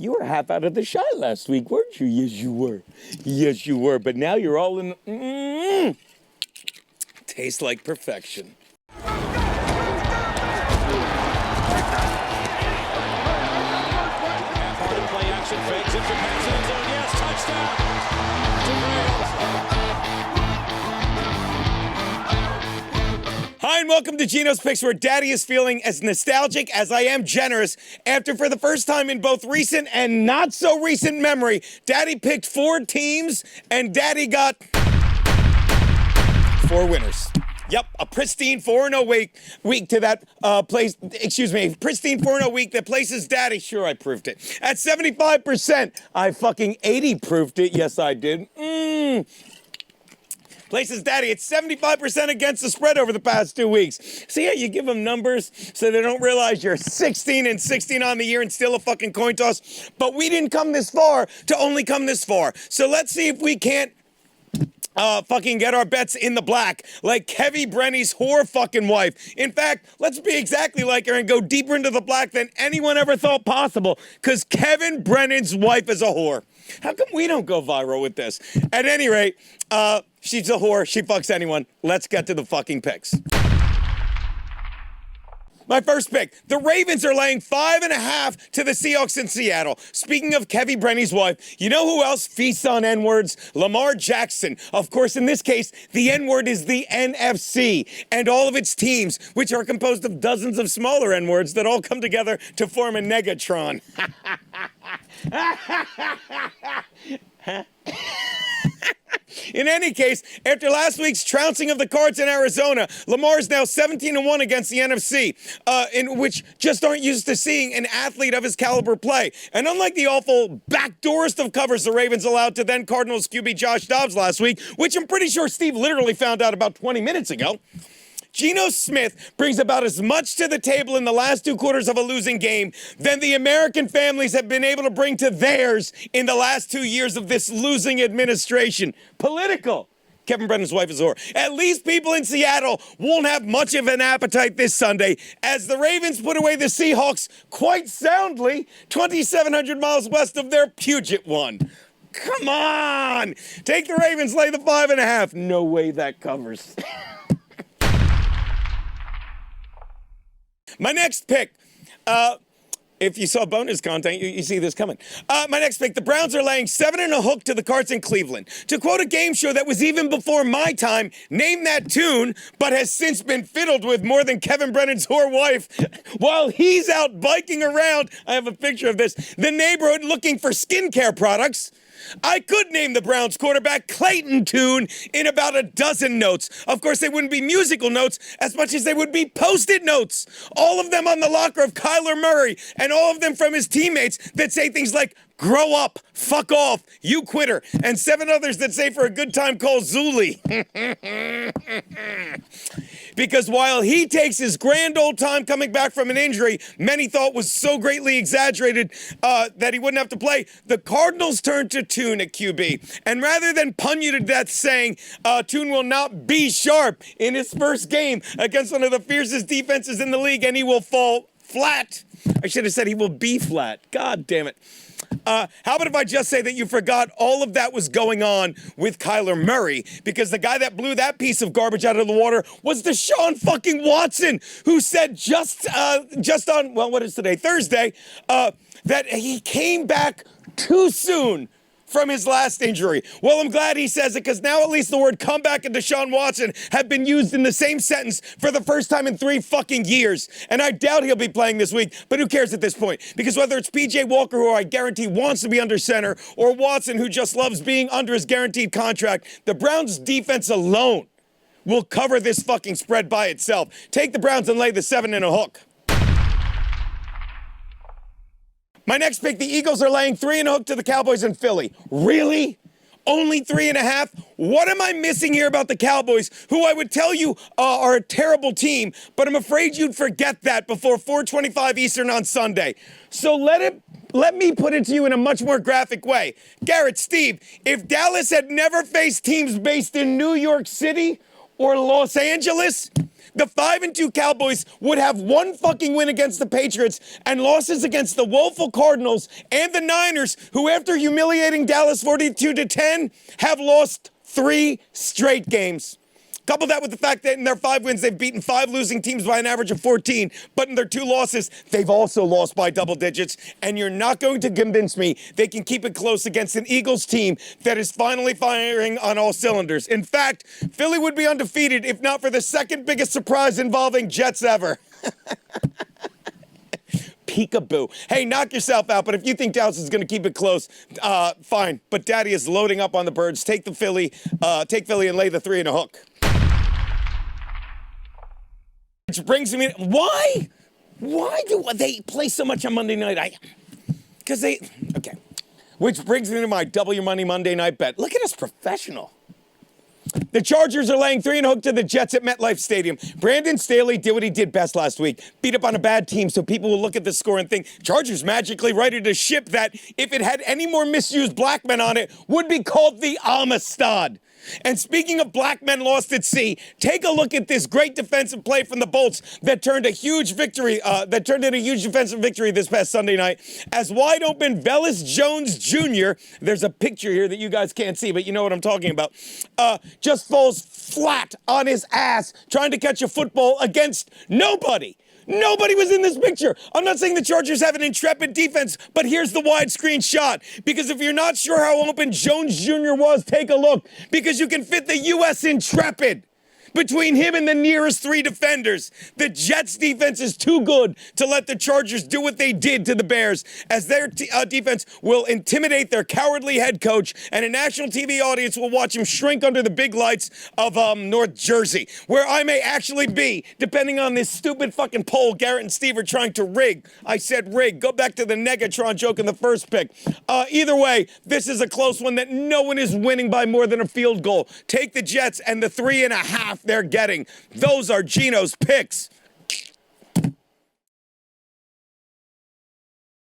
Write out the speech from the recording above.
You were half out of the shot last week, weren't you? Yes, you were. Yes, you were. But now you're all in. Tastes like perfection. Play action fakes it for passing zone. Yes, touchdown. Hi, and welcome to Geno's Picks, where Daddy is feeling as nostalgic as I am generous after, for the first time in both recent and not so recent memory, Daddy picked 4 teams and Daddy got 4 winners. Yep, a pristine 4-0 week to that pristine 4-0 week that places Daddy. Sure, I proved it. At 75%, I fucking 80 proved it. Yes, I did. Places Daddy at 75% against the spread over the past 2 weeks. See how you give them numbers so they don't realize you're 16-16 on the year and still a fucking coin toss? But we didn't come this far to only come this far. So let's see if we can't fucking get our bets in the black like Kevin Brenny's whore fucking wife. In fact, let's be exactly like her and go deeper into the black than anyone ever thought possible, because Kevin Brennan's wife is a whore. How come we don't go viral with this? At any rate, she's a whore. She fucks anyone. Let's get to the fucking picks. My first pick, the Ravens are laying 5.5 to the Seahawks in Seattle. Speaking of Kevin Brenny's wife, you know who else feasts on N-words? Lamar Jackson. Of course, in this case, the N-word is the NFC and all of its teams, which are composed of dozens of smaller N-words that all come together to form a negatron. In any case, after last week's trouncing of the Cards in Arizona, Lamar is now 17-1 against the NFC, in which just aren't used to seeing an athlete of his caliber play. And unlike the awful backdoorest of covers the Ravens allowed to then Cardinals QB Josh Dobbs last week, which I'm pretty sure Steve literally found out about 20 minutes ago, Geno Smith brings about as much to the table in the last 2 quarters of a losing game than the American families have been able to bring to theirs in the last 2 years of this losing administration. Political. Kevin Brennan's wife is a whore. At least people in Seattle won't have much of an appetite this Sunday as the Ravens put away the Seahawks quite soundly 2,700 miles west of their Puget one. Come on. Take the Ravens, lay the 5.5. No way that covers. My next pick, if you saw bonus content, you see this coming. My next pick, the Browns are laying 7.5 to the Cards in Cleveland. To quote a game show that was even before my time, name that tune, but has since been fiddled with more than Kevin Brennan's whore wife. While he's out biking around, I have a picture of this, the neighborhood looking for skincare products, I could name the Browns quarterback Clayton tune in about a dozen notes. Of course, they wouldn't be musical notes as much as they would be Post-it notes. All of them on the locker of Kyler Murray, and all of them from his teammates that say things like, grow up, fuck off, you quitter, and 7 others that say for a good time call Zuli. Because while he takes his grand old time coming back from an injury many thought was so greatly exaggerated that he wouldn't have to play, the Cardinals turned to Tune at QB. And rather than pun you to death saying Tune will not be sharp in his first game against one of the fiercest defenses in the league and he will fall flat. I should have said he will be flat. God damn it. How about if I just say that you forgot all of that was going on with Kyler Murray, because the guy that blew that piece of garbage out of the water was Deshaun fucking Watson, who said just on, well, what is today? Thursday, that he came back too soon from his last injury. Well, I'm glad he says it, because now at least the word comeback and Deshaun Watson have been used in the same sentence for the first time in 3 fucking years. And I doubt he'll be playing this week, but who cares at this point? Because whether it's PJ Walker, who I guarantee wants to be under center, or Watson, who just loves being under his guaranteed contract, the Browns defense alone will cover this fucking spread by itself. Take the Browns and lay the 7.5. My next pick, the Eagles are laying 3.5 to the Cowboys in Philly. Really? Only 3.5? What am I missing here about the Cowboys, who I would tell you are a terrible team, but I'm afraid you'd forget that before 4:25 Eastern on Sunday. So let me put it to you in a much more graphic way. Garrett, Steve, if Dallas had never faced teams based in New York City or Los Angeles, The 5-2 Cowboys would have one fucking win against the Patriots and losses against the woeful Cardinals and the Niners, who after humiliating Dallas 42-10, have lost 3 straight games. Couple that with the fact that in their 5 wins, they've beaten 5 losing teams by an average of 14. But in their 2 losses, they've also lost by double digits. And you're not going to convince me they can keep it close against an Eagles team that is finally firing on all cylinders. In fact, Philly would be undefeated if not for the second biggest surprise involving Jets ever. Peekaboo. Hey, knock yourself out, but if you think Dallas is going to keep it close, fine. But Daddy is loading up on the birds. Take Philly and lay the 3 in a hook. Which brings me, why do they play so much on Monday night? Okay. Which brings me to my double your money Monday night bet. Look at us professional. The Chargers are laying 3 and a hook to the Jets at MetLife Stadium. Brandon Staley did what he did best last week. Beat up on a bad team so people will look at the score and think Chargers magically righted a ship that, if it had any more misused black men on it, would be called the Amistad. And speaking of black men lost at sea, take a look at this great defensive play from the Bolts that turned in a huge defensive victory this past Sunday night. As wide open Velus Jones Jr., there's a picture here that you guys can't see, but you know what I'm talking about, just falls flat on his ass trying to catch a football against nobody. Nobody was in this picture. I'm not saying the Chargers have an intrepid defense, but here's the widescreen shot. Because if you're not sure how open Jones Jr. was, take a look. Because you can fit the U.S. intrepid between him and the nearest 3 defenders. The Jets' defense is too good to let the Chargers do what they did to the Bears, as their defense will intimidate their cowardly head coach, and a national TV audience will watch him shrink under the big lights of North Jersey, where I may actually be, depending on this stupid fucking poll Garrett and Steve are trying to rig. I said rig. Go back to the Negatron joke in the first pick. Either way, this is a close one that no one is winning by more than a field goal. Take the Jets and the 3.5 they're getting. Those are Geno's picks.